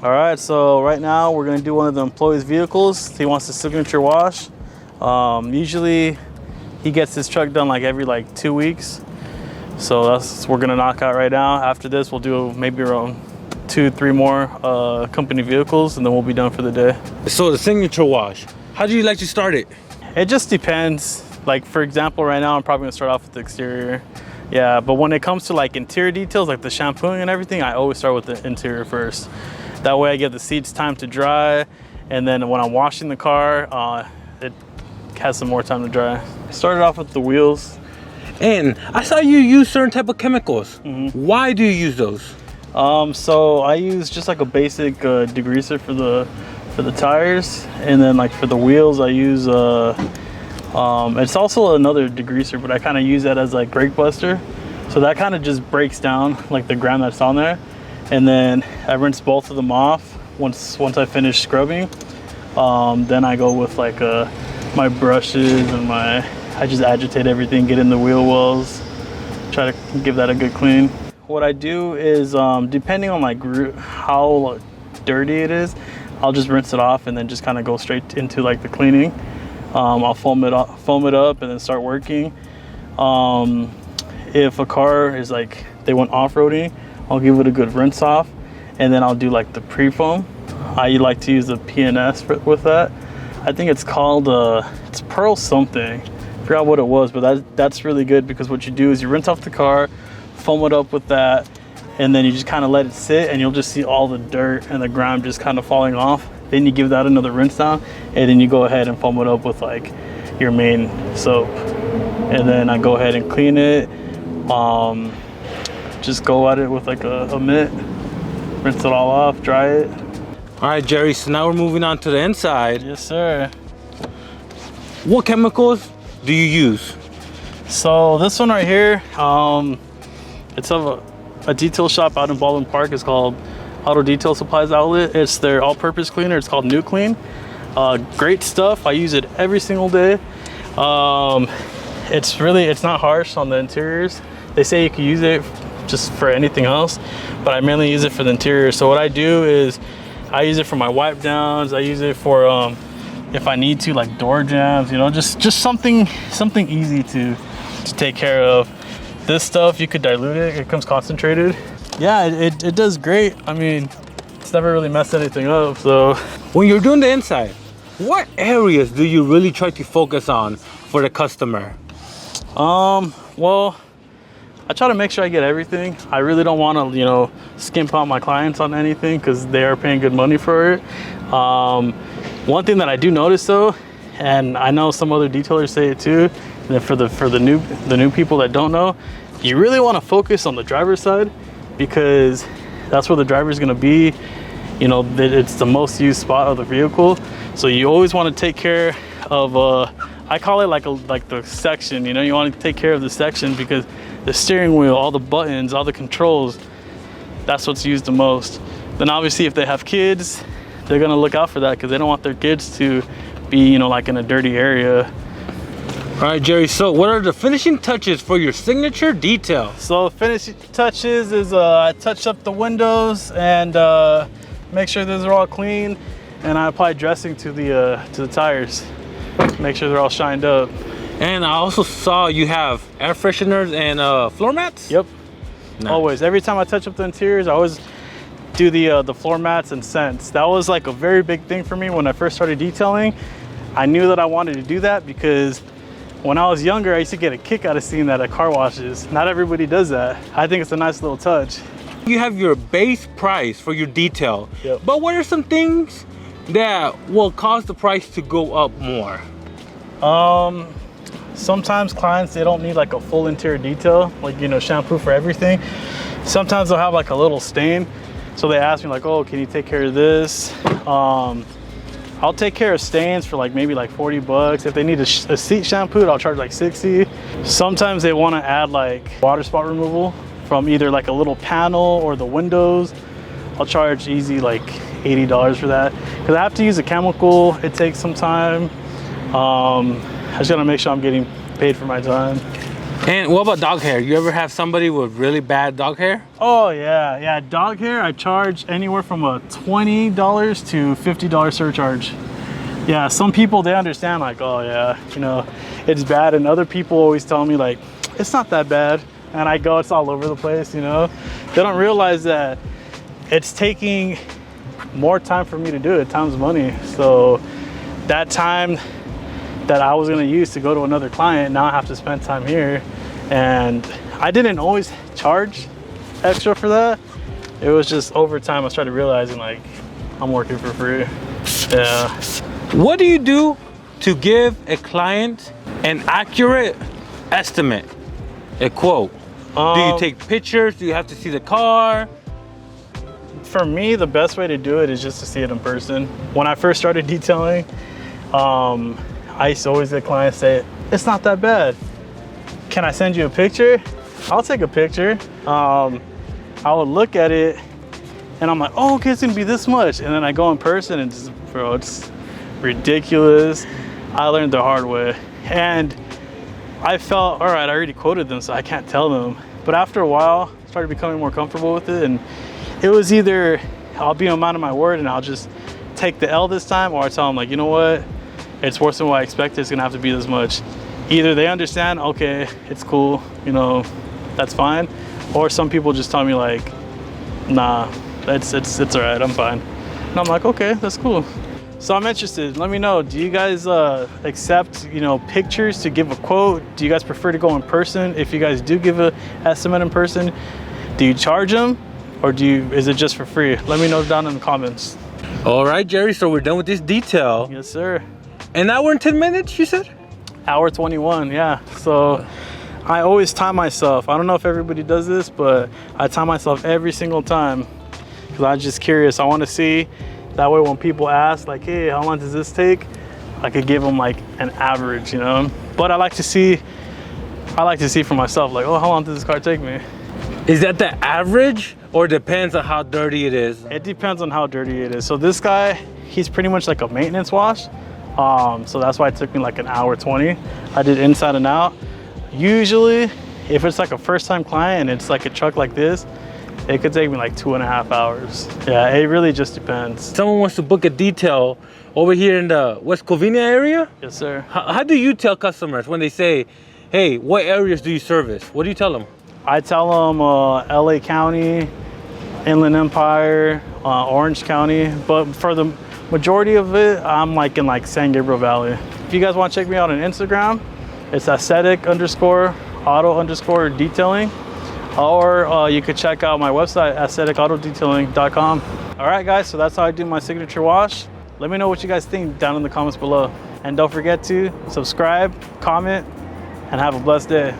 All right, so right now we're gonna do one of the employees' vehicles. He wants a signature wash. Usually he gets his truck done like every 2 weeks. So that's we're gonna knock out right now. After this, we'll do maybe around 2-3 more company vehicles, and then we'll be done for the day. So the signature wash, how do you like to start it? It just depends. Like for example, right now I'm probably gonna start off with the exterior. Yeah, but when it comes to like interior details, like the shampooing and everything, I always start with the interior first. That way I give the seats time to dry, and then when I'm washing the car, it has some more time to dry. Started off with the wheels. And I saw you use certain type of chemicals. Why do you use those? So I use just like a basic degreaser for the tires, and then like for the wheels I use it's also another degreaser, but I kind of use that as like brake buster. So that kind of just breaks down like the grime that's on there, and then I rinse both of them off once I finish scrubbing. Then I go with like my brushes and I just agitate everything, get in the wheel wells, try to give that a good clean. What I do is depending on like how dirty it is, I'll just rinse it off and then just kind of go straight into like the cleaning. I'll foam it up and then start working. If a car is like they went off-roading, I'll give it a good rinse off, and then I'll do like the pre-foam. I like to use the PNS with that. I think it's called it's Pearl something. I forgot what it was, but that's really good, because what you do is you rinse off the car, foam it up with that, and then you just kind of let it sit, and you'll just see all the dirt and the grime just kind of falling off. Then you give that another rinse down, and then you go ahead and foam it up with like your main soap, and then I go ahead and clean it. Just go at it with like a mitt, rinse it all off, dry it. All right, Jerry, so now we're moving on to the inside. Yes, sir. What chemicals do you use? So this one right here, it's of a detail shop out in Baldwin Park. It's called Auto Detail Supplies Outlet. It's their all-purpose cleaner. It's called New Clean. Great stuff. I use it every single day. It's not harsh on the interiors. They say you can use it just for anything else, but I mainly use it for the interior. So what I do is I use it for my wipe downs. I use it for if I need to, like door jambs, you know, just something easy to take care of. This stuff, you could dilute it. It comes concentrated. Yeah, it does great. I mean, it's never really messed anything up. So when you're doing the inside, what areas do you really try to focus on for the customer? Well, I try to make sure I get everything. I really don't want to, you know, skimp on my clients on anything, because they are paying good money for it. One thing that I do notice though, and I know some other detailers say it too, and for the new people that don't know, you really want to focus on the driver's side, because that's where the driver's going to be. You know, it's the most used spot of the vehicle, so you always want to take care of I call it like the section. You know, you want to take care of the section, because the steering wheel, all the buttons, all the controls, that's what's used the most. Then obviously if they have kids, they're going to look out for that, because they don't want their kids to be, you know, like in a dirty area. All right, Jerry, so what are the finishing touches for your signature detail? So finishing touches is I touch up the windows and make sure those are all clean, and I apply dressing to the tires, make sure they're all shined up. And I also saw you have air fresheners and floor mats? Yep. Nice. Always. Every time I touch up the interiors, I always do the floor mats and scents. That was like a very big thing for me when I first started detailing. I knew that I wanted to do that, because when I was younger, I used to get a kick out of seeing that at car washes. Not everybody does that. I think it's a nice little touch. You have your base price for your detail. Yep. But what are some things that will cause the price to go up more? Sometimes clients, they don't need like a full interior detail, like, you know, shampoo for everything. Sometimes they'll have like a little stain, so they ask me like, oh, can you take care of this? I'll take care of stains for like maybe like 40 bucks. If they need a seat shampooed, I'll charge like 60. Sometimes they want to add like water spot removal from either like a little panel or the windows. I'll charge easy like $80 for that, because I have to use a chemical. It takes some time. I just gotta make sure I'm getting paid for my time. And what about dog hair? You ever have somebody with really bad dog hair? Oh yeah, dog hair, I charge anywhere from a $20 to $50 surcharge. Yeah, some people, they understand like, oh yeah, you know, it's bad, and other people always tell me like, it's not that bad, and I go, it's all over the place, you know. They don't realize that it's taking more time for me to do it. Time's money. So that time that I was gonna use to go to another client, now I have to spend time here. And I didn't always charge extra for that. It was just over time I started realizing like, I'm working for free. Yeah. What do you do to give a client an accurate estimate, a quote? Do you take pictures? Do you have to see the car? For me, the best way to do it is just to see it in person. When I first started detailing, I used to always get clients say, it's not that bad. Can I send you a picture? I'll take a picture. I would look at it and I'm like, oh, okay, it's gonna be this much. And then I go in person and just, bro, it's ridiculous. I learned the hard way. And I felt, all right, I already quoted them, so I can't tell them. But after a while, I started becoming more comfortable with it. And it was either I'll be a man of my word and I'll just take the L this time, or I tell them like, you know what? It's worse than what I expected. It's gonna have to be this much. Either they understand, okay, it's cool, you know, that's fine. Or some people just tell me like, nah, it's all right, I'm fine. And I'm like, okay, that's cool. So I'm interested, let me know, do you guys accept, you know, pictures to give a quote? Do you guys prefer to go in person? If you guys do give an estimate in person, do you charge them? Or is it just for free? Let me know down in the comments. All right, Jerry, so we're done with this detail. Yes, sir. An hour and 10 minutes, you said? Hour 21, yeah. So I always time myself. I don't know if everybody does this, but I time myself every single time because I'm just curious. I want to see, that way when people ask like, hey, how long does this take? I could give them like an average, you know? But I like to see for myself, like, oh, how long does this car take me? Is that the average or depends on how dirty it is? It depends on how dirty it is. So this guy, he's pretty much like a maintenance wash. So that's why it took me like an hour 20. I did inside and out. Usually, if it's like a first time client and it's like a truck like this, it could take me like 2.5 hours. Yeah, it really just depends. Someone wants to book a detail over here in the West Covina area? Yes, sir. How do you tell customers when they say, hey, what areas do you service? What do you tell them? I tell them LA County, Inland Empire, Orange County, but for the majority of it, I'm like in like San Gabriel Valley. If you guys want to check me out on Instagram, it's aesthetic_auto_detailing, or you could check out my website, aestheticautodetailing.com. All right, guys, so that's how I do my signature wash. Let me know what you guys think down in the comments below. And don't forget to subscribe, comment, and have a blessed day.